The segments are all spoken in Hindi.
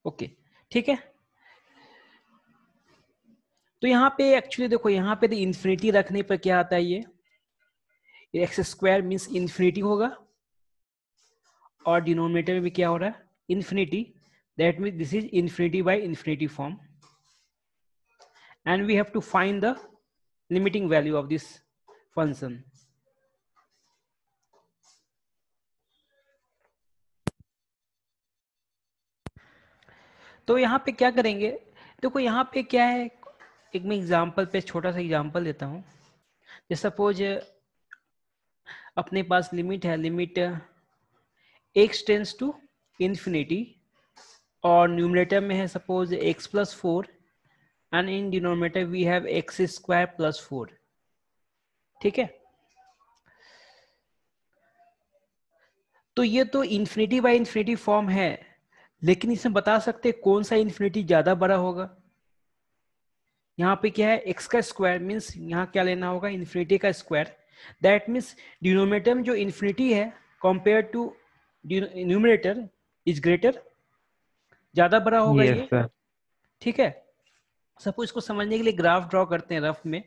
ओके ठीक है। तो यहाँ पे एक्चुअली देखो, यहाँ पे इन्फिनिटी रखने पर क्या आता है, ये एक्स स्क्वायर मीन्स इन्फिनिटी होगा, और डिनोमिनेटर में भी क्या हो रहा है, infinity, that means this is infinity by infinity form, and we have to find the limiting value of this function. तो यहाँ पे क्या करेंगे, देखो यहाँ पे क्या है, एक मैं एग्जांपल पे छोटा सा एग्जांपल देता हूँ। जैसे सपोज अपने पास लिमिट है, limit x tends to infinity, और न्यूमरेटर में है suppose x plus 4, and in denominator we have x square plus 4, ठीक है। तो ये तो इन्फिनिटी बाय इन्फिनिटी फॉर्म है, लेकिन इसमें बता सकते हैं कौन सा इन्फिनिटी ज्यादा बड़ा होगा। यहाँ पे क्या है, x का स्क्वायर मीन्स यहाँ क्या लेना होगा, इन्फिनिटी का स्क्वायर, दैट मीन्स डिनोमिनेटर में जो इन्फिनिटी है compare to numerator is greater, ज्यादा बड़ा होगा यस ये, सर। ठीक है। सपोज इसको समझने के लिए ग्राफ ड्रॉ करते हैं रफ में,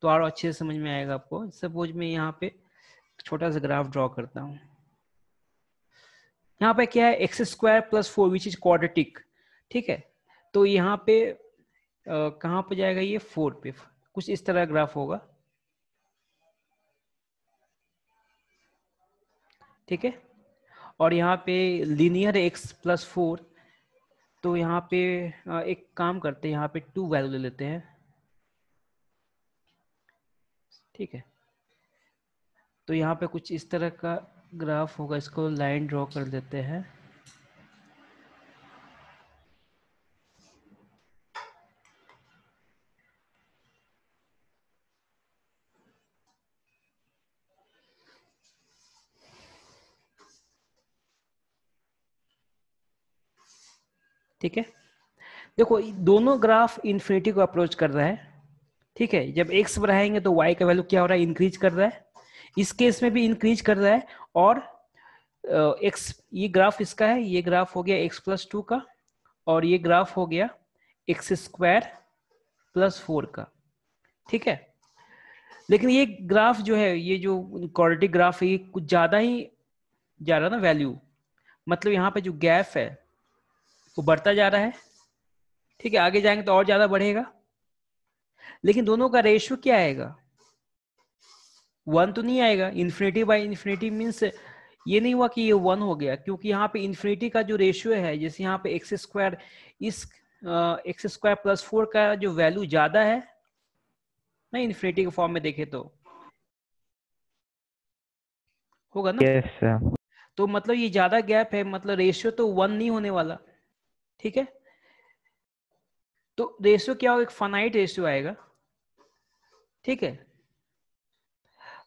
तो और अच्छे से समझ में आएगा आपको। सपोज मैं यहाँ पे छोटा सा ग्राफ ड्रॉ करता हूँ। यहाँ पे क्या है, x square plus 4 which is quadratic, ठीक है। तो यहाँ पे कहाँ पे जाएगा ये, 4 पे, कुछ इस तरह ग्राफ होगा, ठीक है। और यहाँ पे लीनियर x प्लस 4, तो यहाँ पे एक काम करते हैं, यहाँ पे 2 वैल्यू ले लेते हैं, ठीक है। तो यहाँ पे कुछ इस तरह का ग्राफ होगा, इसको लाइन ड्रॉ कर देते हैं, ठीक है। देखो दोनों ग्राफ इन्फिनिटी को अप्रोच कर रहा है, ठीक है। जब x बढ़ाएंगे तो y का वैल्यू क्या हो रहा है, इंक्रीज कर रहा है, इस केस में भी इंक्रीज कर रहा है। और x, ये ग्राफ इसका है, ये ग्राफ हो गया x प्लस 2 का, और ये ग्राफ हो गया एक्स स्क्वायर प्लस 4 का, ठीक है। लेकिन ये ग्राफ जो है, ये जो क्वाड्रेटिक ग्राफ है, ये कुछ ज्यादा ही जा रहा है ना वैल्यू, मतलब यहाँ पे जो गैप है वो बढ़ता जा रहा है, ठीक है। आगे जाएंगे तो और ज्यादा बढ़ेगा, लेकिन दोनों का रेशियो क्या आएगा, 1 तो नहीं आएगा। इन्फिनिटी बाय इन्फिनिटी मीन्स ये नहीं हुआ कि ये 1 हो गया, क्योंकि यहाँ पे इन्फिनिटी का जो रेशियो है, जैसे यहाँ पे एक्स स्क्वायर, इस एक्स स्क्वायर प्लस 4 का जो वैल्यू ज्यादा है ना, इन्फिनिटी के फॉर्म में देखे तो होगा ना। Yes sir. तो मतलब ये ज्यादा गैप है, मतलब रेशियो तो 1 नहीं होने वाला, ठीक है। तो रेशियो क्या होगा, एक फाइनाइट रेशियो आएगा, ठीक है।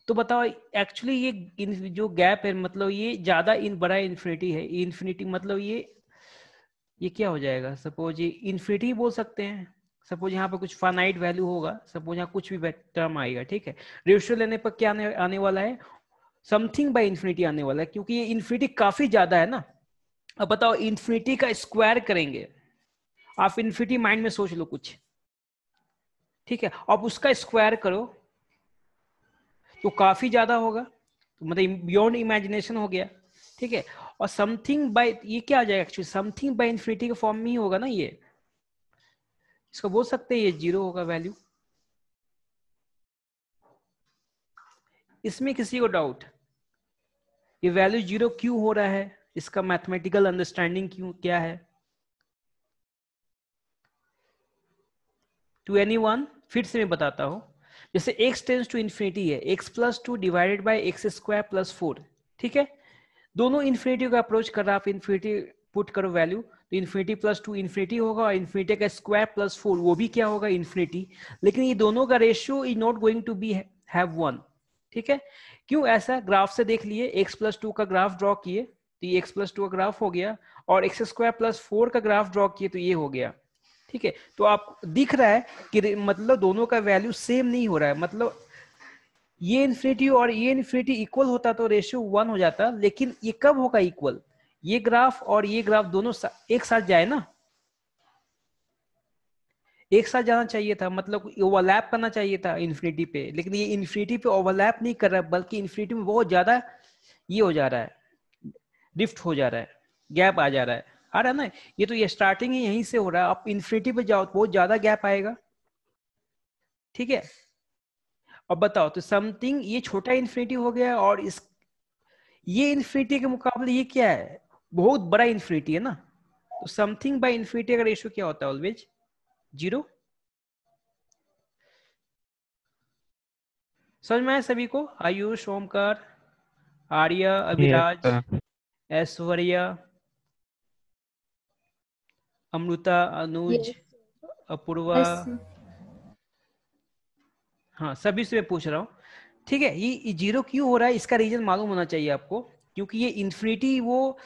तो बताओ एक्चुअली ये जो गैप है, मतलब ये ज्यादा इन बड़ा इन्फिनिटी है, इन्फिनिटी मतलब ये क्या हो जाएगा, सपोज ये इन्फिनिटी बोल सकते हैं। सपोज यहाँ पर कुछ फाइनाइट वैल्यू होगा, सपोज यहाँ कुछ भी टर्म आएगा, ठीक है। रेशियो लेने पर क्या आने वाला है, समथिंग बाय इन्फिनिटी आने वाला है, क्योंकि ये इन्फिनिटी काफी ज्यादा है ना। अब बताओ इन्फिनिटी का स्क्वायर करेंगे, आप इन्फिनिटी माइंड में सोच लो कुछ, ठीक है। अब उसका स्क्वायर करो तो काफी ज्यादा होगा, तो मतलब बियॉन्ड इमेजिनेशन हो गया, ठीक है। और समथिंग बाय, ये क्या आ जाएगा एक्चुअली, समथिंग बाय इन्फिनिटी के फॉर्म में ही होगा ना ये, इसको बोल सकते हैं ये 0 होगा वैल्यू। इसमें किसी को डाउट, ये वैल्यू 0 क्यों हो रहा है, इसका मैथमेटिकल अंडरस्टैंडिंग क्यों क्या है, टू एनीवन? फिर से मैं बताता हूं। जैसे x टेंस टू इन्फिनिटी है, x plus 2 divided by x square plus 4, ठीक है। दोनों इन्फिनिटी को अप्रोच कर रहा है, आप इन्फिनिटी पुट करो वैल्यू, तो इन्फिनिटी प्लस 2 इन्फिनिटी होगा, और इन्फिनिटी का स्क्वायर प्लस 4 वो भी क्या होगा, इन्फिनिटी। लेकिन ये दोनों का ratio is not going to be have 1, ठीक है। क्यों ऐसा, ग्राफ से देख लिए, x प्लस 2 का ग्राफ ड्रॉ किए तो ये x प्लस 2 का ग्राफ हो गया, और एक्स स्क्वायर प्लस 4 का ग्राफ ड्रॉ किए तो ये हो गया, ठीक है। तो आप दिख रहा है कि मतलब दोनों का वैल्यू सेम नहीं हो रहा है, मतलब ये इन्फिनिटी और ये इन्फिनिटी इक्वल होता तो रेशियो 1 हो जाता, लेकिन ये कब होगा इक्वल, ये ग्राफ और ये ग्राफ दोनों एक साथ जाए ना, एक साथ जाना चाहिए था, मतलब ओवरलैप करना चाहिए था इन्फिनिटी पे, लेकिन ये इन्फिनिटी पे ओवरलैप नहीं कर रहा है, बल्कि इन्फिनिटी में बहुत ज्यादा ये हो जा रहा है, लिफ्ट हो जा रहा है, गैप आ जा रहा है, आ रहा है ना। ये तो ये स्टार्टिंग ही यहीं से हो रहा है, आप इन्फिनिटी पे जाओ तो बहुत ज्यादा गैप आएगा, ठीक है। अब बताओ, तो समथिंग ये छोटा इन्फिनिटी हो गया, और इस ये इन्फिनिटी के मुकाबले ये क्या है, बहुत बड़ा इन्फिनिटी है ना। तो समथिंग बाय इन्फिनिटी का रेशियो क्या होता है, ऑलवेज 0। समझ में आया सभी को? Ayush, Omkar, Arya, yes Abhiraj, sir. Aishwarya, Amrita, Anuj, yes Apurva, yes. हाँ सभी से मैं पूछ रहा हूँ, ठीक है। ये 0 क्यों हो रहा है, इसका रीजन मालूम होना चाहिए आपको, क्योंकि ये इन्फिनिटी वो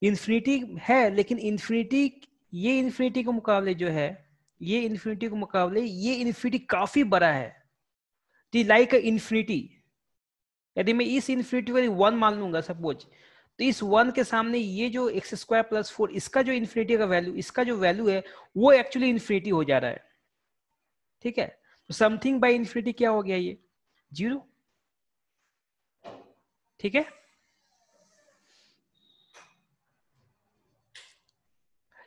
इन्फिनिटी है, लेकिन इन्फिनिटी, ये इन्फिनिटी के मुकाबले जो है, ये इन्फिनिटी के मुकाबले ये इन्फिनिटी काफी बड़ा है, लाइक इन्फिनिटी। यदि मैं इस इन्फिनिटी को 1 मान लूंगा सपोज, तो इस 1 के सामने ये जो x² + 4, इसका जो इन्फिनिटी का वैल्यू, इसका जो वैल्यू है वो एक्चुअली इन्फिनिटी हो जा रहा है, ठीक है। तो समथिंग बाय इन्फिनिटी क्या हो गया, ये 0, ठीक है।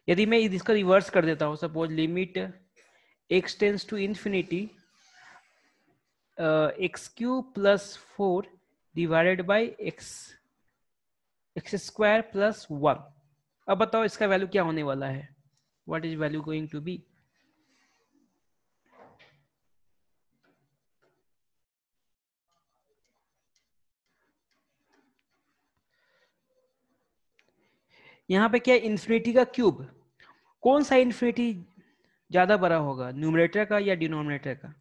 यदि मैं इसका रिवर्स कर देता हूं, suppose limit x tends to infinity x³ + 4 divided by x² + 1, अब बताओ इसका वैल्यू क्या होने वाला है, what is value going to be. यहाँ पे क्या, इन्फिनिटी का क्यूब, कौन सा इन्फिनिटी ज्यादा बड़ा होगा, न्यूमरेटर का या डिनोमिनेटर का,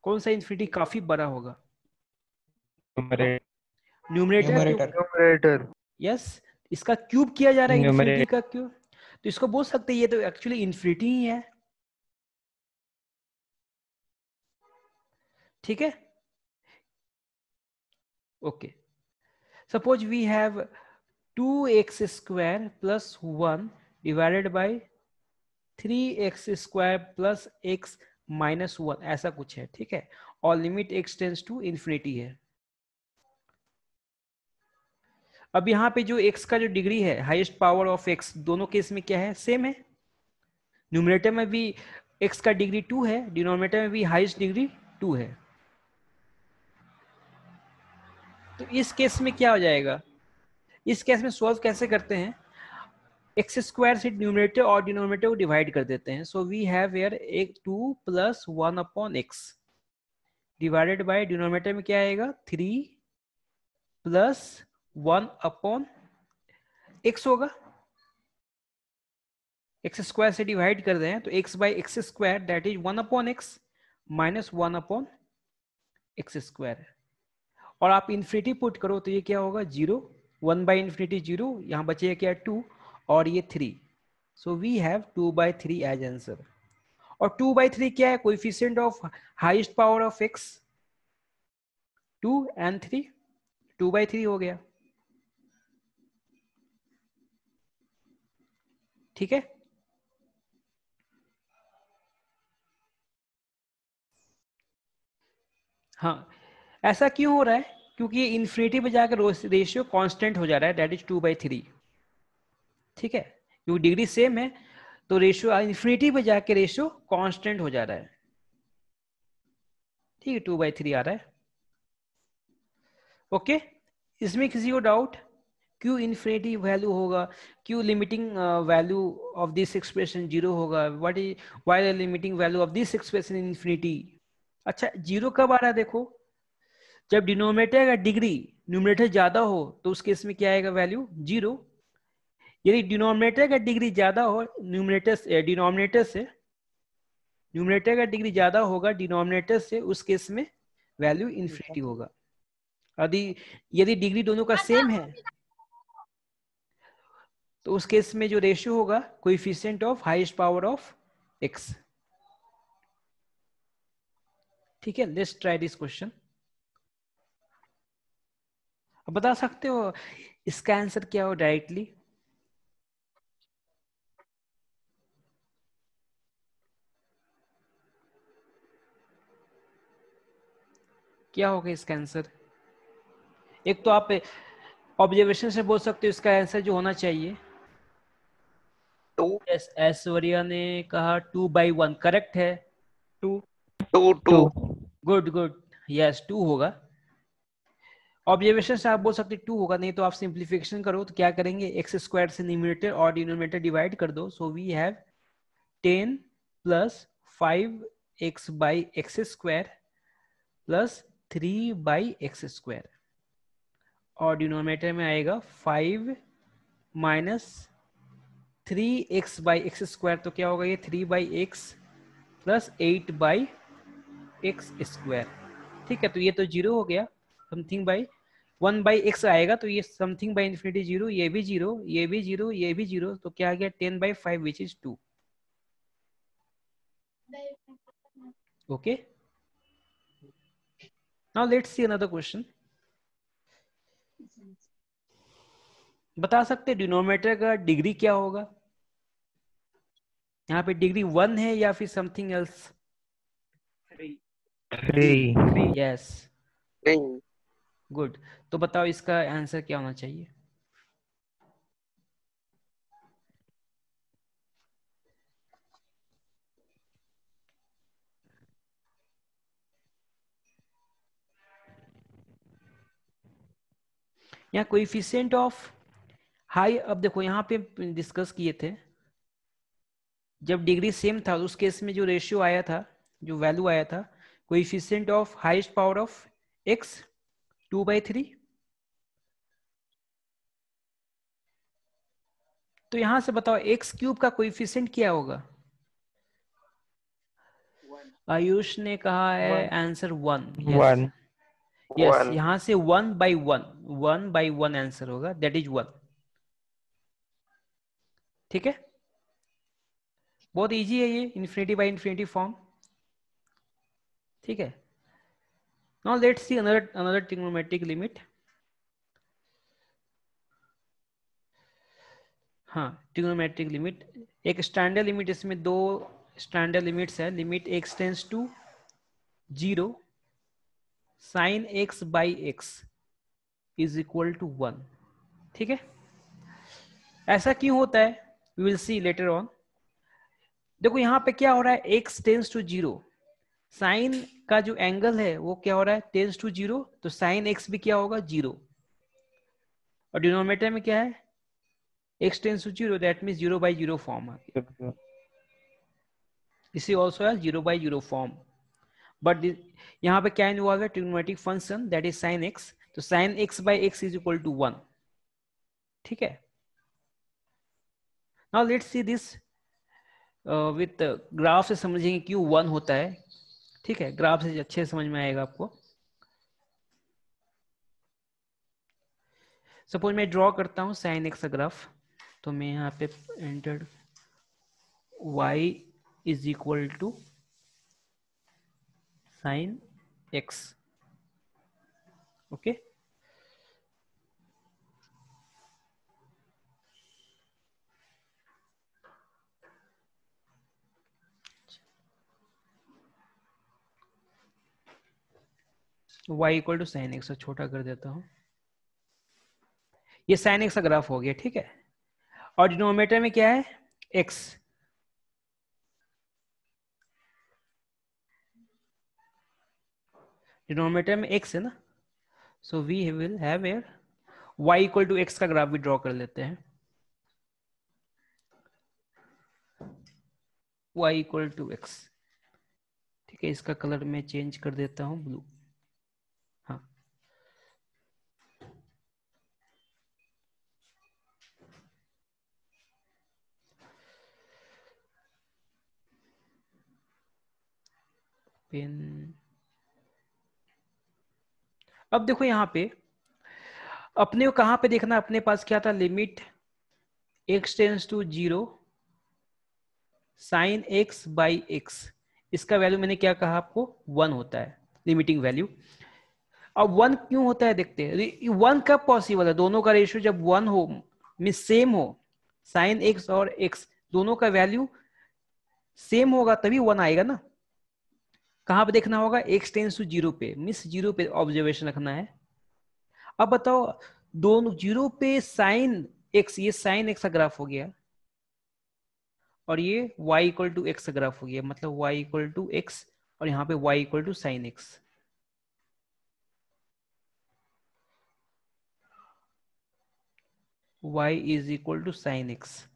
कौन सा इन्फिनिटी काफी बड़ा होगा, न्यूमरेटर, क्योंकि न्यूमरेटर। यस, इसका क्यूब किया जा रहा है, इन्फिनिटी न्यूमरेटर। का क्यूब, तो इसको बोल सकते हैं ये तो एक्चुअली इन्फिनिटी ही है, ठीक है। Okay, suppose we have 2x² + 1 divided by 3x² + x - 1, ऐसा कुछ है, ठीक है, और limit x tends to infinity है। अब यहाँ पे जो x का जो डिग्री है, हाईएस्ट पावर ऑफ x, दोनों केस में क्या है, सेम है। न्यूमरेटर में भी x का डिग्री 2 है, डिनोमिनेटर में भी हाईएस्ट डिग्री 2 है। तो इस केस में क्या हो जाएगा, इस केस में सॉल्व कैसे करते हैं, x² से न्यूमरेटर और डिनोमिनेटर को डिवाइड कर देते हैं। So we have here 2 + 1/x divided by denominator में क्या आएगा, 3 + 1/x होगा। x² से डिवाइड कर दें तो x/x² that is 1/x - 1/x², और आप इन्फिनिटी पुट करो तो ये क्या होगा, 0, 1/∞ 0, यहाँ बचेगा क्या, 2, और ये 3। So we have 2/3 as answer. और 2/3 क्या है, coefficient of highest power of x, 2 and 3, 2/3 हो गया, ठीक है। हाँ, ऐसा क्यों हो रहा है, क्योंकि ये इन्फिनिटी पे जाकर रेशियो कांस्टेंट हो जा रहा है, दैट इज 2/3, ठीक है, क्योंकि डिग्री सेम है, तो रेशियो इन्फिनिटी पे जाके रेशियो कांस्टेंट हो जा रहा है, ठीक है, 2/3 आ रहा है। ओके, इसमें किसी को डाउट, क्यों इन्फिनिटी वैल्यू होगा, क्यों limiting value of this expression 0 होगा, what is why the limiting value of this expression infinity. अच्छा, 0 कब आ रहा है, देखो, जब डिनोमिनेटर का डिग्री न्यूमरेटर ज्यादा हो तो उस केस में क्या आएगा, वैल्यू 0। यदि डिनोमिनेटर का डिग्री ज्यादा हो न्यूमरेटर से, न्यूमरेटर का डिग्री ज्यादा होगा डिनोमिनेटर से, उस केस में वैल्यू इन्फिनिटी होगा। यदि यदि डिग्री दोनों का सेम है तो उस केस में जो रेशियो होगा, coefficient of highest power of x, ठीक है। Let's try this question. अब बता सकते हो इसका आंसर क्या हो डायरेक्टली, क्या होगा इसका आंसर? एक तो आप ऑब्जर्वेशन से बोल सकते हो इसका आंसर जो होना चाहिए। 2 ऐश्वर्या ने कहा 2/1 करेक्ट है। 2 2 2 गुड गुड, यस 2 होगा। ऑब्जर्वेशन से आप बोल सकते 2 होगा, नहीं तो आप सिंप्लीफिकेशन करो तो क्या करेंगे, एक्स स्क्वायर से न्यूमरेटर और डिनोमिनेटर डिवाइड कर दो। So we have 10 plus 5x/x² plus 3/x², और डिनोमिनेटर में आएगा 5 माइनस 3x/x², तो क्या होगा ये 3/x प्लस 8/x²। ठीक है, तो ये तो जीरो हो गया, समथिंग बाई 1/x आएगा, तो ये समथिंग बाई इन्फिनिटी जीरो, ये भी जीरो, ये भी जीरो, ये भी जीरो, तो क्या आ गया 10/5 which is 2। Okay, now let's see another question. बता सकते डिनोमिनेटर का डिग्री क्या होगा? यहाँ पे डिग्री 1 है या फिर समथिंग एल्स? 3 यस, नहीं गुड। तो बताओ इसका आंसर क्या होना चाहिए? यहाँ कोएफिशिएंट ऑफ हाई, अब देखो यहाँ पे डिस्कस किए थे, जब डिग्री सेम था उस केस में जो रेशियो आया था, जो वैल्यू आया था, coefficient of highest power of x 2/3। तो यहां से बताओ एक्स क्यूब का कोएफिशिएंट क्या होगा? आयुष ने कहा है आंसर 1। यस 1 यस, 1 यहां से 1/1 आंसर होगा, दैट इज 1। ठीक है, बहुत इजी है ये, इन्फिनिटी बाय इन्फिनिटी फॉर्म। ठीक है, now let's see another trigonometric limit. हाँ, ट्रिग्नोमेट्रिक लिमिट, एक स्टैंडर्ड लिमिट, इसमें दो स्टैंडर्ड लिमिट्स है। Limit x tends to 0 sine x/x is equal to 1। ठीक है, ऐसा क्यों होता है, we will see later on. देखो यहाँ पे क्या हो रहा है, x टेंस टू 0, साइन का जो एंगल है वो क्या हो रहा है, टेंस टू 0, तो साइन x भी क्या होगा 0, और डिनोमिनेटर में क्या है, x tends to 0, that means 0/0 form आ गया। इसी ऑल्सो है 0/0 फॉर्म, बट यहाँ पे क्या इन्वॉल्व है, trigonometric function that is sine x, तो sine x/x is equal to 1। ठीक है, now let's see this with graph से समझेंगे क्यों 1 होता है। ठीक है, ग्राफ से अच्छे से समझ में आएगा आपको। सपोज मैं ड्रॉ करता हूं साइन x का ग्राफ, तो मैं यहाँ पे enter y is equal to sine x। Okay, y equal to sine x, छोटा कर देता हूं, ये साइन x का ग्राफ हो गया। ठीक है, और डिनोमिनेटर में क्या है, x, डिनोमिनेटर में x है ना, so we will have here y equal to x का ग्राफ भी ड्रॉ कर लेते हैं। y इक्वल टू x, ठीक है, इसका कलर मैं चेंज कर देता हूं ब्लू। हाँ, पेन। अब देखो यहाँ पे अपने को कहां पे देखना, अपने पास क्या था, limit x tends to 0 sine x/x, इसका वैल्यू मैंने क्या कहा आपको, 1 होता है लिमिटिंग वैल्यू। अब 1 क्यों होता है देखते हैं, 1 कब पॉसिबल है, दोनों का रेशियो जब 1 हो, मींस सेम हो, साइन x और x दोनों का वैल्यू सेम होगा तभी 1 आएगा ना। कहाँ पे देखना होगा, x टेंस टू जीरो पे, मिस जीरो पे ऑब्जर्वेशन रखना है। अब बताओ, दोनों जीरो पे साइन x, ये साइन x का ग्राफ हो गया, और ये y इक्वल टू एक्स का ग्राफ हो गया, मतलब y इक्वल टू एक्स, और यहाँ पे y equal to sine x. y is equal to sine x.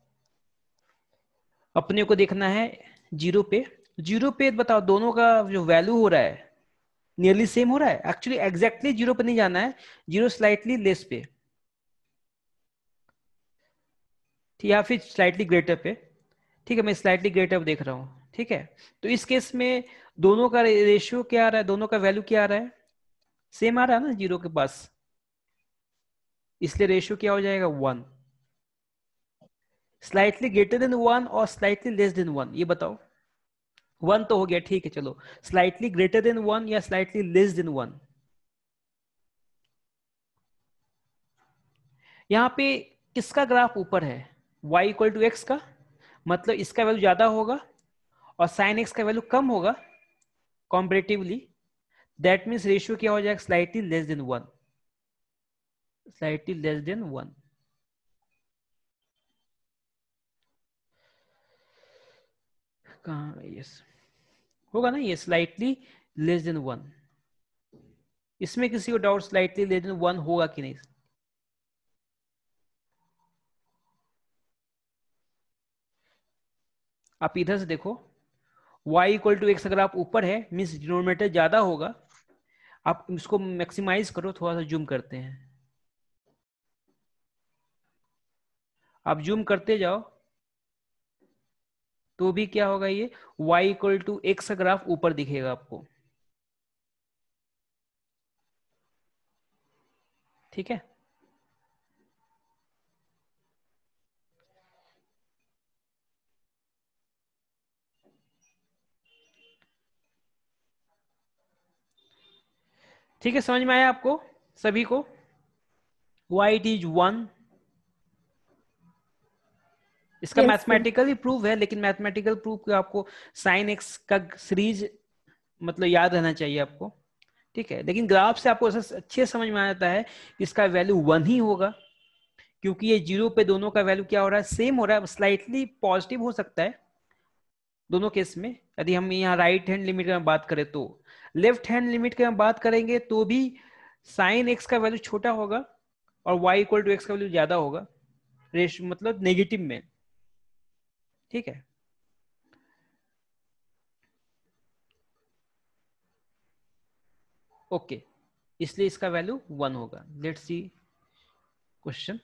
अपने को देखना है जीरो पे। जीरो पे बताओ दोनों का जो वैल्यू हो रहा है नियरली सेम हो रहा है। एक्चुअली एग्जैक्टली जीरो पे नहीं जाना है, जीरो स्लाइटली लेस पे, ठीक, या फिर स्लाइटली ग्रेटर पे। ठीक है, मैं स्लाइटली ग्रेटर देख रहा हूँ। ठीक है, तो इस केस में दोनों का रेशियो क्या आ रहा है, दोनों का वैल्यू क्या आ रहा है, सेम आ रहा है ना जीरो के पास, इसलिए रेशियो क्या हो जाएगा, one. Slightly greater than one और स्लाइटली लेस देन वन, ये बताओ। वन तो हो गया, ठीक है, चलो स्लाइटली ग्रेटर देन वन या स्लाइटली लेस देन वन। यहाँ पे किसका ग्राफ ऊपर है, y इक्वल टू एक्स का, मतलब इसका वैल्यू ज्यादा होगा और साइन एक्स का वैल्यू कम होगा कॉम्परेटिवली। दैट मीन्स रेशियो क्या हो जाएगा, slightly less than one, slightly less than one. कहाँ, यस होगा ना, ये स्लाइटली लेस देन वन। इसमें किसी को doubt slightly less than one होगा कि नहीं। आप इधर से देखो, y इक्वल टू एक्स अगर आप ऊपर है मीन्स डिनोमिनेटर ज्यादा होगा। आप इसको मैक्सिमाइज करो, थोड़ा सा जूम करते हैं, आप जूम करते जाओ तो भी क्या होगा, ये y इक्वल टू एक्स का ग्राफ ऊपर दिखेगा आपको। ठीक है, ठीक है, समझ में आया आपको सभी को। y इट इज वन, इसका Yes, sir. मैथमेटिकली प्रूफ है, लेकिन मैथमेटिकल प्रूफ को आपको साइन एक्स का सीरीज मतलब याद रहना चाहिए आपको। ठीक है, लेकिन ग्राफ से आपको ऐसा अच्छे समझ में आ जाता है कि इसका वैल्यू वन ही होगा, क्योंकि ये जीरो पे दोनों का वैल्यू क्या हो रहा है, सेम हो रहा है, स्लाइटली पॉजिटिव हो सकता है दोनों केस में। यदि हम यहाँ राइट हैंड लिमिट की बात करें तो, लेफ्ट हैंड लिमिट की हम बात करेंगे तो भी साइन एक्स का वैल्यू छोटा होगा और y इक्वल टू एक्स का वैल्यू ज्यादा होगा, रेश मतलब नेगेटिव में। ठीक है, ओके, इसलिए इसका वैल्यू वन होगा। Let's see question.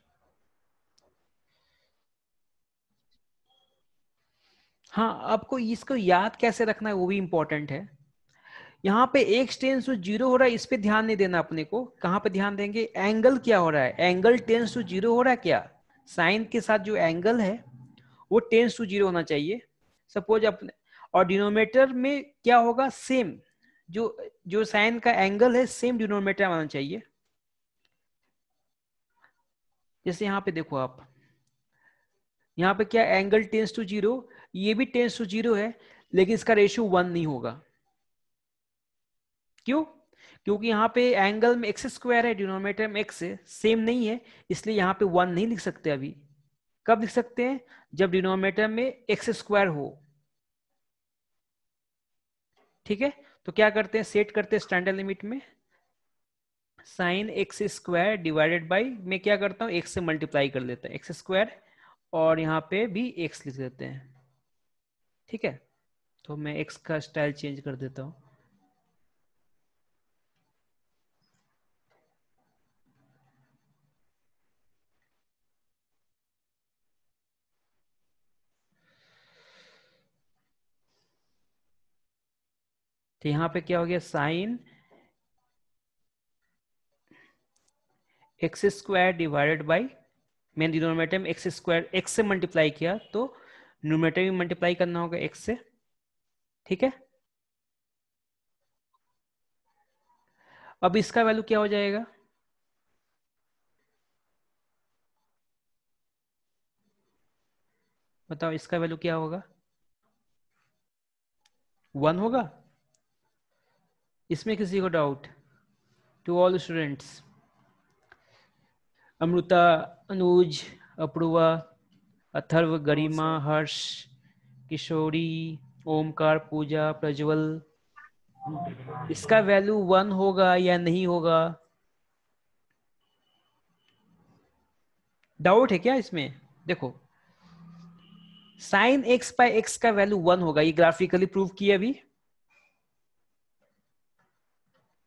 हाँ, आपको इसको याद कैसे रखना है वो भी इंपॉर्टेंट है। यहाँ पे x टेंस टू जीरो हो रहा है, इस पे ध्यान नहीं देना अपने को। कहाँ पे ध्यान देंगे, एंगल क्या हो रहा है, एंगल टेंस टू जीरो हो रहा है क्या, साइन के साथ जो एंगल है वो टेंस टू जीरो होना चाहिए सपोज अपने। और डिनोमिनेटर में क्या होगा, सेम, जो जो साइन का एंगल है सेम डिनोमिनेटर आना चाहिए। जैसे यहाँ पे देखो आप, यहाँ पे क्या एंगल टेंस टू जीरो, ये भी टेंस टू जीरो है, लेकिन इसका रेशियो वन नहीं होगा। क्यों, क्योंकि यहाँ पे एंगल में एक्स स्क्वायर है, डिनोमिनेटर में एक्स है, सेम नहीं है, इसलिए यहाँ पे वन नहीं लिख सकते अभी। कब लिख सकते हैं, जब डिनोमिनेटर में एक्स स्क्वायर हो। ठीक है, तो क्या करते हैं, सेट करते हैं स्टैंडर्ड लिमिट में, sine x square divided by, मैं क्या करता हूँ एक्स से मल्टीप्लाई कर देता हूँ एक्स स्क्वायर, और यहाँ पे भी एक्स लिख देते हैं। ठीक है, तो मैं एक्स का स्टाइल चेंज कर देता हूँ। तो यहाँ पे क्या हो गया, sine x square divided by, मैंने डिनोमिनेटर में एक्स स्क्वायर एक्स से मल्टीप्लाई किया, तो न्यूमरेटर भी मल्टीप्लाई करना होगा एक्स से। ठीक है, अब इसका वैल्यू क्या हो जाएगा, बताओ इसका वैल्यू क्या होगा, वन होगा। इसमें किसी को doubt? To all students, Amrita, Anuj, Apurva, Atharva, Garima, Harsh, Kishori, Omkar, Puja, Prajwal, इसका वैल्यू 1 होगा या नहीं होगा? डाउट है क्या इसमें? देखो, साइन एक्स बाय एक्स का वैल्यू 1 होगा, ये ग्राफिकली प्रूव किया अभी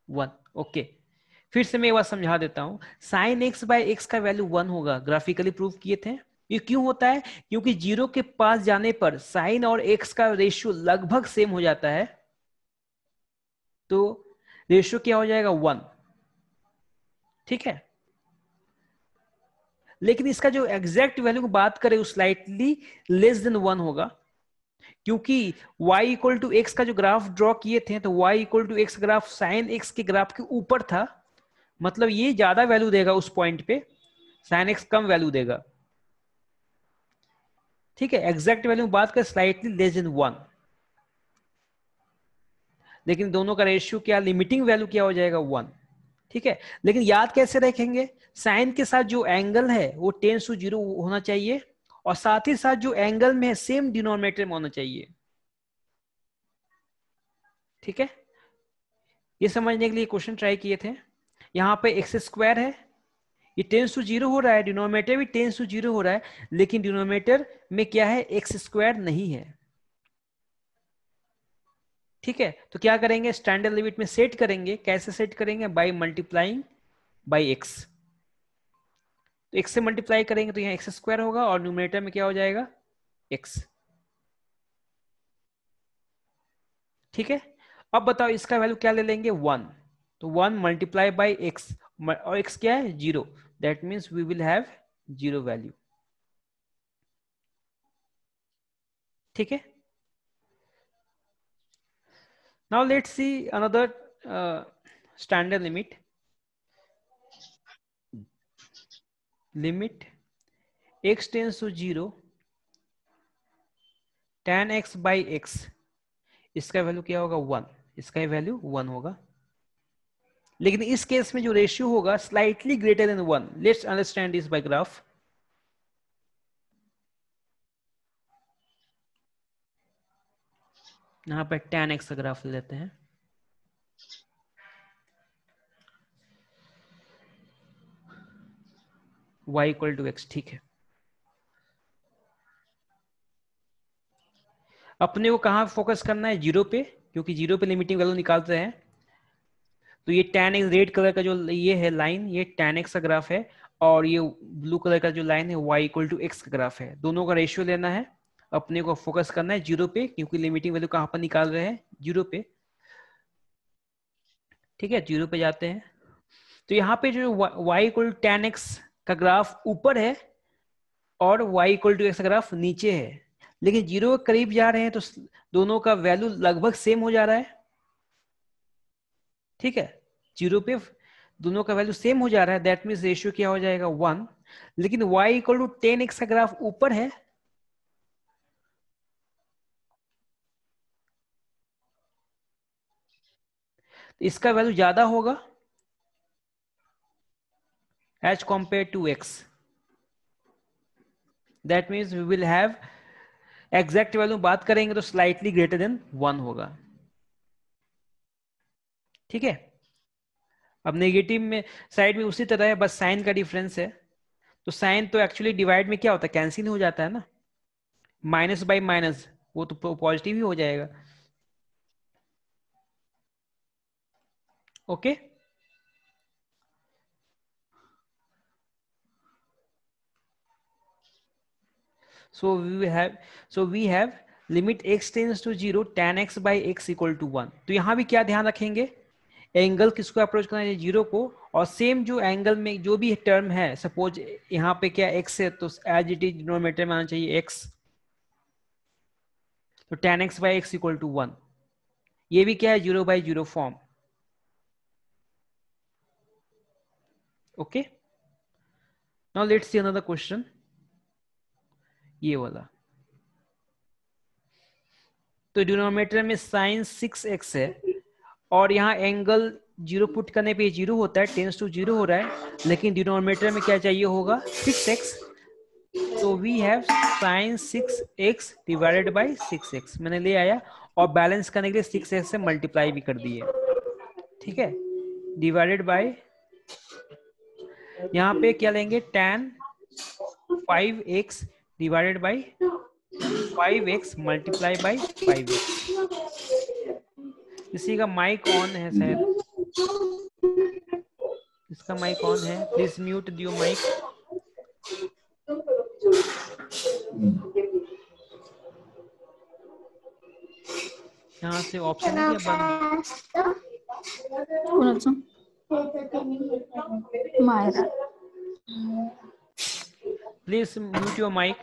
1। ओके, फिर से मैं एक बार समझा देता हूं। साइन एक्स बाय एक्स का वैल्यू 1 होगा, ग्राफिकली प्रूव किए थे। ये क्यों होता है? क्योंकि जीरो के पास जाने पर साइन और एक्स का रेशियो लगभग सेम हो जाता है, तो रेशियो क्या हो जाएगा? 1। ठीक है, लेकिन इसका जो एग्जैक्ट वैल्यू की बात करें, स्लाइटली लेस देन 1 होगा, क्योंकि y इक्वल टू एक्स का जो ग्राफ ड्रॉ किए थे, तो y equal to x graph sine x के ग्राफ के ऊपर था, मतलब ये ज्यादा वैल्यू देगा उस पॉइंट पे, साइन एक्स कम वैल्यू देगा। ठीक है, एग्जैक्ट वैल्यू बात करें स्लाइटली लेस देन 1, लेकिन दोनों का रेशियो क्या, लिमिटिंग वैल्यू क्या हो जाएगा? 1। ठीक है, लेकिन याद कैसे रखेंगे? साइन के साथ जो एंगल है वो टेंस टू 0 होना चाहिए, और साथ ही साथ जो एंगल में है सेम डिनोमिनेटर में होना चाहिए। ठीक है, ये समझने के लिए क्वेश्चन ट्राई किए थे। यहां पे एक्स स्क्वायर है, ये टेंस टू 0 हो रहा है, डिनोमिनेटर भी टेंस टू 0 हो रहा है, लेकिन डिनोमिनेटर में क्या है? एक्स स्क्वायर नहीं है। ठीक है, तो क्या करेंगे? स्टैंडर्ड लिमिट में सेट करेंगे। कैसे सेट करेंगे? By multiplying by x. तो एक्स से मल्टीप्लाई करेंगे तो यहाँ एक्स स्क्वायर होगा, और न्यूमरेटर में क्या हो जाएगा? एक्स। ठीक है, अब बताओ इसका वैल्यू क्या ले लेंगे? 1। तो 1 मल्टीप्लाई बाय एक्स, और एक्स क्या है? 0। That means we will have 0 value. ठीक है, now let's see another standard limit. Limit x tends to 0 tan x by x, इसका वैल्यू क्या होगा? 1। इसका वैल्यू 1 होगा, लेकिन इस केस में जो रेशियो होगा slightly greater than 1। Let's understand this by graph. यहां पर tan x का ग्राफ ले लेते हैं। y equal to x. ठीक है, अपने को कहां फोकस करना है? 0 पे, क्योंकि 0 पे लिमिटिंग वैल्यू निकालते हैं। तो ये tan x, रेड कलर का जो ये है लाइन, ये tan x का ग्राफ है, और ये ब्लू कलर का जो लाइन है y इक्वल टू एक्स का ग्राफ है। दोनों का रेशियो लेना है, अपने को फोकस करना है 0 पे, क्योंकि लिमिटिंग वैल्यू कहां पर निकाल रहे हैं? 0 पे। ठीक है, 0 पे जाते हैं, तो यहाँ पे जो y equal to tan x का ग्राफ ऊपर है, और y इक्वल टू एक्स का ग्राफ नीचे है, लेकिन 0 के करीब जा रहे हैं, तो दोनों का वैल्यू लगभग सेम हो जा रहा है। ठीक है, 0 पे दोनों का वैल्यू सेम हो जा रहा है, दैट मीन्स रेशियो क्या हो जाएगा? 1। लेकिन y इक्वल टू 10x का ग्राफ ऊपर है, तो इसका वैल्यू ज्यादा होगा as compare to x। That means we will have, exact value बात करेंगे तो स्लाइटली ग्रेटर देन 1 होगा। ठीक है, अब नेगेटिव में साइड में उसी तरह है, बस साइन का डिफरेंस है। तो साइन तो एक्चुअली डिवाइड में क्या होता है? कैंसिल हो जाता है ना, माइनस बाई माइनस, वो तो पॉजिटिव ही हो जाएगा। Okay, so we have limit x tends to 0 tan x by x equal to 1। तो यहां भी क्या ध्यान रखेंगे? एंगल किसको अप्रोच करना है? 0 को। और सेम जो एंगल में जो भी टर्म है, सपोज यहाँ पे क्या x है, तो एज इट इज डिनोमिनेटर में आना चाहिए x, तो tan x by x equal to 1। ये भी क्या है? 0 by 0 form. Okay, now let's see another question, ये वाला। तो डिनोमिनेटर में साइन 6x है, और यहाँ एंगल 0 पुट करने पे 0 होता है, टेंस टू 0 हो रहा है, लेकिन डिनोमिनेटर में क्या चाहिए होगा 6x, तो we have sine 6x divided by 6x मैंने ले आया, और बैलेंस करने के लिए 6x से मल्टीप्लाई भी कर दिए, ठीक है, डिवाइडेड बाय, यहाँ पे क्या लेंगे tan 5x divided by 5x multiply by 5x। किसी का माइक ऑन है शायद, इसका माइक ऑन है, प्लीज म्यूट दियो माइक। यहाँ से ऑप्शन है क्या बंद? कोणाचं? Myra. Please mute your mic.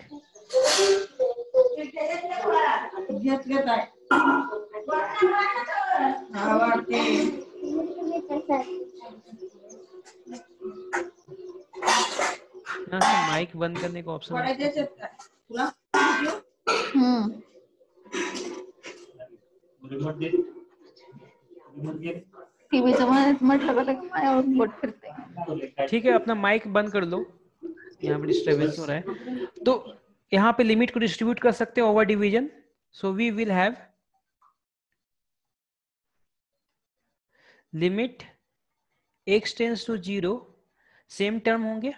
यहाँ से माइक बंद करने का ऑप्शन है। टीव्हीचं म्हटलं का लगे माझ्यावर बोट फिरते. ठीक है, अपना माइक बंद कर लो, यहाँ पे डिस्टर्बेंस हो रहा है। तो यहाँ पे लिमिट को डिस्ट्रीब्यूट कर सकते हैं over division, so we will have limit x tends to 0, same term होंगे,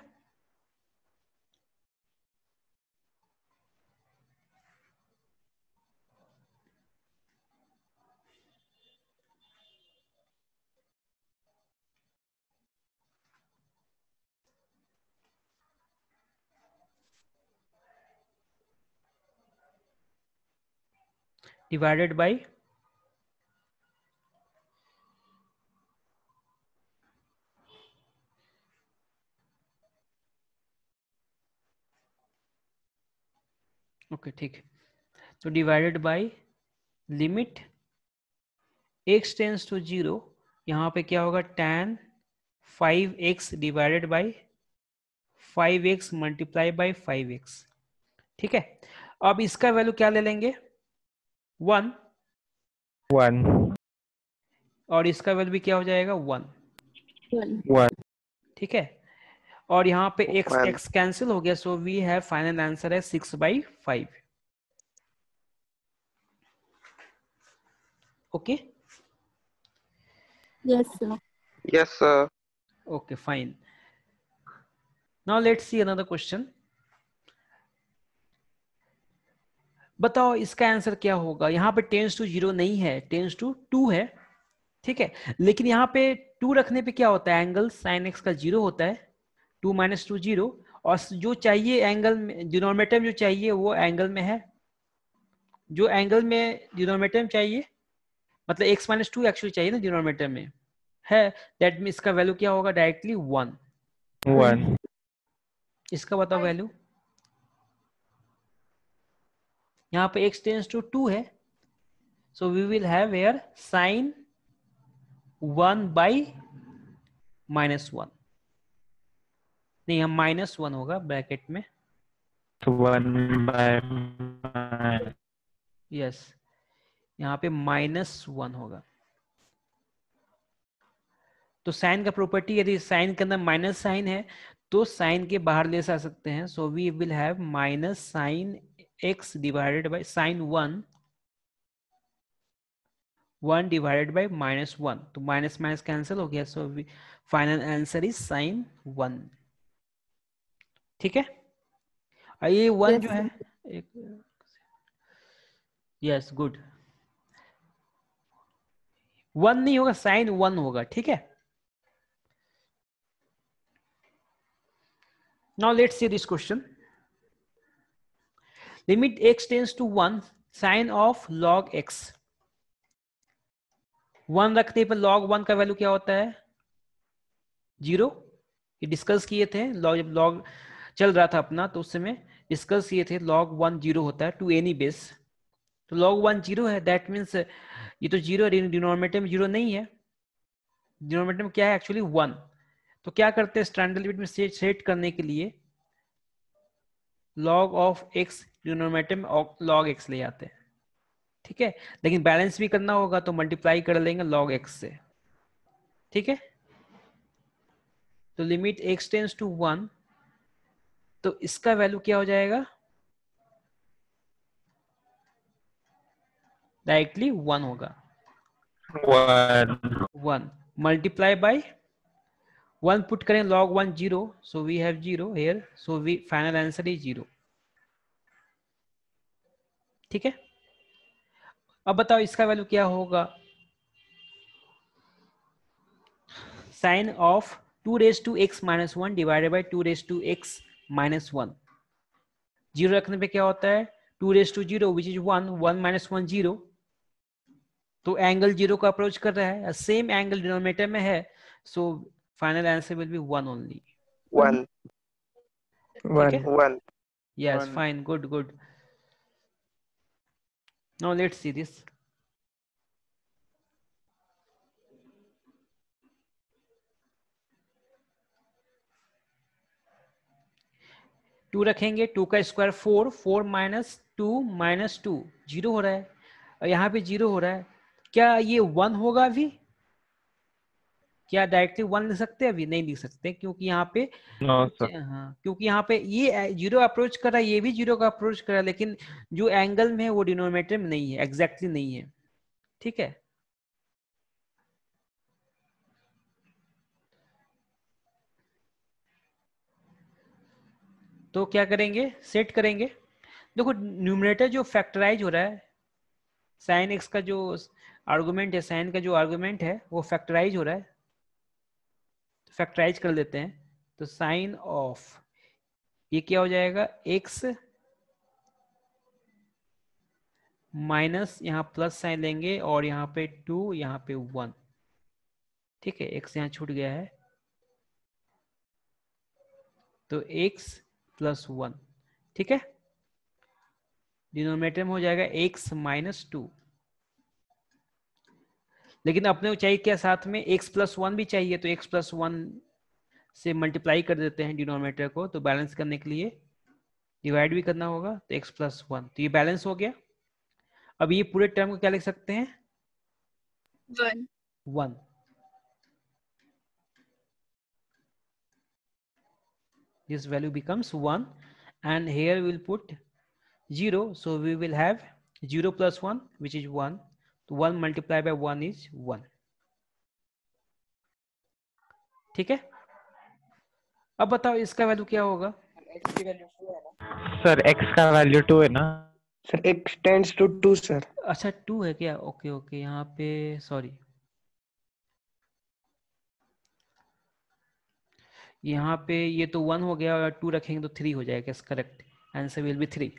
डिवाइडेड बाय ओके, ठीक है, तो divided by limit x tends to 0, यहाँ पे क्या होगा tan 5x divided by 5x multiply by 5x, ठीक है। अब इसका वैल्यू क्या ले लेंगे 1, और इसका वैल्यू भी क्या हो जाएगा 1, ठीक है, और यहाँ पे x कैंसिल हो गया, so we have final answer है 6/5। Okay, Yes, sir. Yes, sir. okay, fine. Now let's see another question. बताओ इसका आंसर क्या होगा। यहाँ पे टेंस टू 0 नहीं है, टेंस टू 2 है, ठीक है, लेकिन यहाँ पे 2 रखने पे क्या होता है, एंगल साइन x का 0 होता है, 2 - 2 0, और जो चाहिए एंगल में डिनोमिनेटर में जो चाहिए वो एंगल में है, जो एंगल में डिनोमिनेटर में चाहिए, मतलब x - 2 एक्चुअली चाहिए ना डिनोमिनेटर में है, दैट मीन इसका वैल्यू क्या होगा डायरेक्टली 1। इसका बताओ वैल्यू, यहाँ पे x टेंस टू 2 है, so we will have here sine 1/-1, नहीं हम -1 होगा ब्रैकेट में, 1/, यस, यहाँ पे -1 होगा। तो साइन का प्रॉपर्टी, यदि साइन के अंदर माइनस साइन है तो साइन के बाहर ले जा सकते हैं, so we will have minus sine x divided by sine 1 divided by -1, तो माइनस माइनस कैंसिल हो गया, so final answer is sine 1, ठीक है। ये 1 Yes, जो है एक, यस गुड, 1 नहीं होगा, साइन 1 होगा, ठीक है। Now let's see this question. Limit x tends to 1, sin of log x. 1 रखने पर log 1 का वैल्यू क्या होता है 0, ये डिस्कस किए थे, log जब log चल रहा था अपना तो उस समय डिस्कस किए थे, log 1 0 होता है टू एनी बेस, तो log 1 0 है, दैट मीन्स ये तो 0 डिनोमिनेटर में 0 नहीं है, डिनोमिनेटर में क्या है एक्चुअली 1, तो क्या करते हैं स्टैंडर्ड लिमिट में सेट करने के लिए log ऑफ x डिनोमिनेटर में log x ले जाते हैं, ठीक है, लेकिन बैलेंस भी करना होगा तो मल्टीप्लाई कर लेंगे log x से, ठीक है। तो लिमिट x टेंस टू 1, तो इसका वैल्यू क्या हो जाएगा, डायरेक्टली 1 होगा। 1 मल्टीप्लाई बाय 1 पुट करें, log 1 0, so we have 0 here, so we final answer is 0, ठीक है। अब बताओ इसका वैल्यू क्या होगा, sine of 2 raise to x minus 1 divided by 2 raise to x minus 1, zero रखने पे क्या होता है, 2 raise to 0 which is 1, 1 minus 1 0, तो एंगल 0 को अप्रोच कर रहा है, सेम एंगल डिनोमिनेटर में है, so final answer will be 1 only. 1 ठीक है, 1 yes fine, good good. Now let's see this. Two रखेंगे, 2 का स्क्वायर 4, 4 माइनस 2 माइनस 2 जीरो हो रहा है, और यहाँ पे जीरो हो रहा है, क्या ये 1 होगा अभी, क्या डायरेक्टली 1 लिख सकते हैं, अभी नहीं लिख सकते, क्योंकि यहाँ पे हाँ, क्योंकि यहाँ पे ये जीरो अप्रोच कर रहा है, ये भी जीरो का अप्रोच कर रहा है, लेकिन जो एंगल में है वो डिनोमिनेटर में नहीं है, एग्जैक्टली नहीं है, ठीक है। तो क्या करेंगे, सेट करेंगे, देखो न्यूमरेटर जो फैक्टराइज हो रहा है, साइन एक्स का जो आर्गुमेंट है, साइन का जो आर्गुमेंट है वो फैक्टराइज हो रहा है, तो फैक्टराइज कर लेते हैं, तो साइन ऑफ ये क्या हो जाएगा, एक्स माइनस यहाँ प्लस साइन लेंगे, और यहाँ पे 2, यहाँ पे 1, ठीक है, एक्स यहाँ छूट गया है, तो x प्लस 1, ठीक है, डिनोमिनेटर में हो जाएगा x माइनस 2, लेकिन अपने को चाहिए क्या, साथ में x प्लस 1 भी चाहिए, तो x प्लस 1 से मल्टीप्लाई कर देते हैं डिनोमिनेटर को, तो बैलेंस करने के लिए डिवाइड भी करना होगा, तो x प्लस 1, तो ये बैलेंस हो गया। अब ये पूरे टर्म को क्या लिख सकते हैं, 1, this value becomes 1, and here we'll put 0, so we will have 0 plus 1 which is 1, तो 1 multiplied by 1 is 1, ठीक है। अब बताओ इसका वैल्यू क्या होगा, सर x का वैल्यू 2 है ना? Sir x tends to 2 sir. अच्छा 2 है क्या, ओके ओके, यहाँ पे सॉरी, यहाँ पे ये तो 1 हो गया, और 2 रखेंगे तो 3 हो जाएगा, करेक्ट आंसर विल बी 3,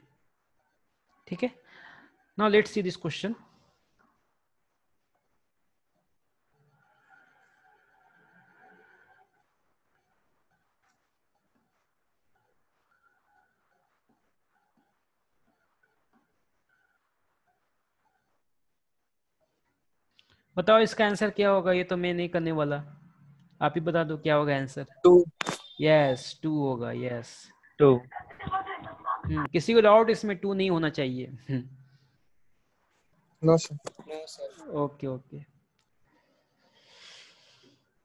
ठीक है। Now let's see this question. बताओ इसका आंसर क्या होगा, ये तो मैं नहीं करने वाला, आप ही बता दो क्या होगा आंसर। 2 यस 2 होगा, यस 2। किसी को डाउट इसमें 2 नहीं होना चाहिए। No sir. ओके ओके,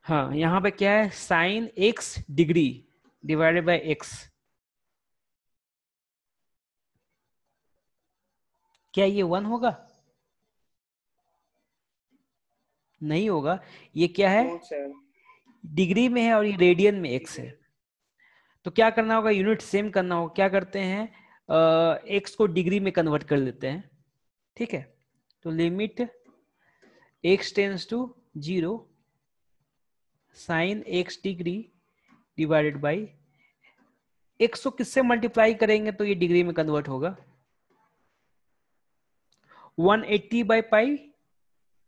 हाँ यहाँ पे क्या है, sine x degree divided by x, क्या ये 1 होगा, नहीं होगा, ये क्या है, डिग्री में है और ये रेडियन में x है, तो क्या करना होगा, यूनिट सेम करना होगा, क्या करते हैं, x को डिग्री में कन्वर्ट कर लेते हैं, ठीक है, तो limit x tends to 0 sine x degree divided by x को किससे मल्टीप्लाई करेंगे तो ये डिग्री में कन्वर्ट होगा, 180 by pi,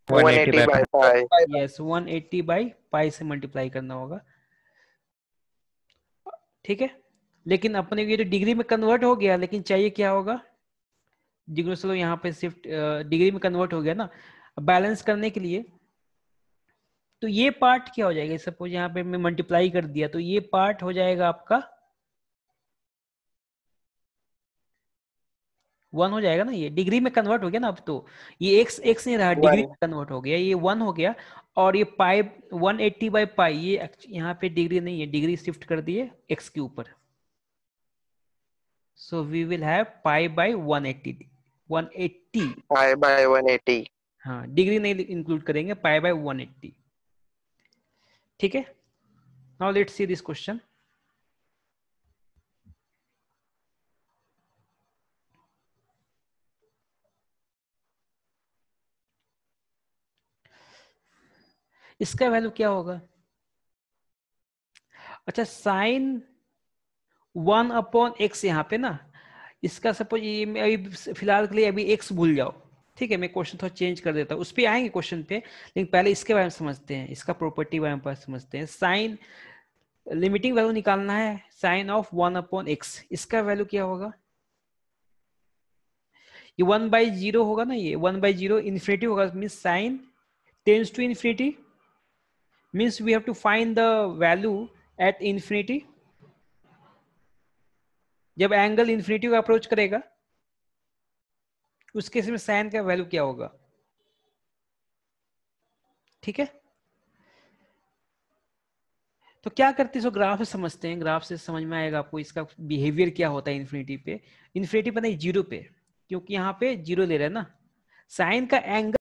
180 by pi yes 180 by pi से मल्टीप्लाई करना होगा, ठीक है। लेकिन अपने ये तो डिग्री में कन्वर्ट हो गया, लेकिन चाहिए क्या होगा, डिग्री चलो यहाँ पे शिफ्ट, डिग्री में कन्वर्ट हो गया ना, बैलेंस करने के लिए, तो ये पार्ट क्या हो जाएगा, सपोज यहाँ पे मैं मल्टीप्लाई कर दिया, तो ये पार्ट हो जाएगा आपका 1 हो जाएगा ना, ये डिग्री में कन्वर्ट हो गया ना अब तो, ये x x नहीं रहा, डिग्री में कन्वर्ट हो गया, ये 1 हो गया। और ये पाई 180 बाई पाई, ये यहाँ पे डिग्री नहीं है, डिग्री शिफ्ट कर दिए x के ऊपर। So we will have pi by 180 pi by 180. हाँ, डिग्री नहीं इंक्लूड करेंगे, पाई बाय 180। ठीक है, now let's see this question. इसका वैल्यू क्या होगा? अच्छा, साइन 1/x यहाँ पे ना, इसका सपोज ये मैं अभी फिलहाल के लिए अभी x भूल जाओ, ठीक है, मैं क्वेश्चन थोड़ा चेंज कर देता हूँ, उस पर आएंगे क्वेश्चन पे, लेकिन पहले इसके बारे में समझते हैं, इसका प्रॉपर्टी बारे में समझते हैं। साइन लिमिटिंग वैल्यू निकालना है, साइन ऑफ 1/x, इसका वैल्यू क्या होगा? ये 1/0 होगा ना, ये 1/0 इन्फिनिटी होगा, means sine tends to infinity, means we have to find the value at infinity. जब एंगल इन्फिनिटी को अप्रोच करेगा उस केस में साइन का वैल्यू क्या होगा? ठीक है, तो क्या करते हैं, सो ग्राफ से समझते हैं, ग्राफ से समझ में आएगा आपको इसका बिहेवियर क्या होता है इन्फिनिटी पे। इन्फिनिटी पे नहीं, जीरो पे, क्योंकि यहाँ पे जीरो ले रहे हैं ना, साइन का एंगल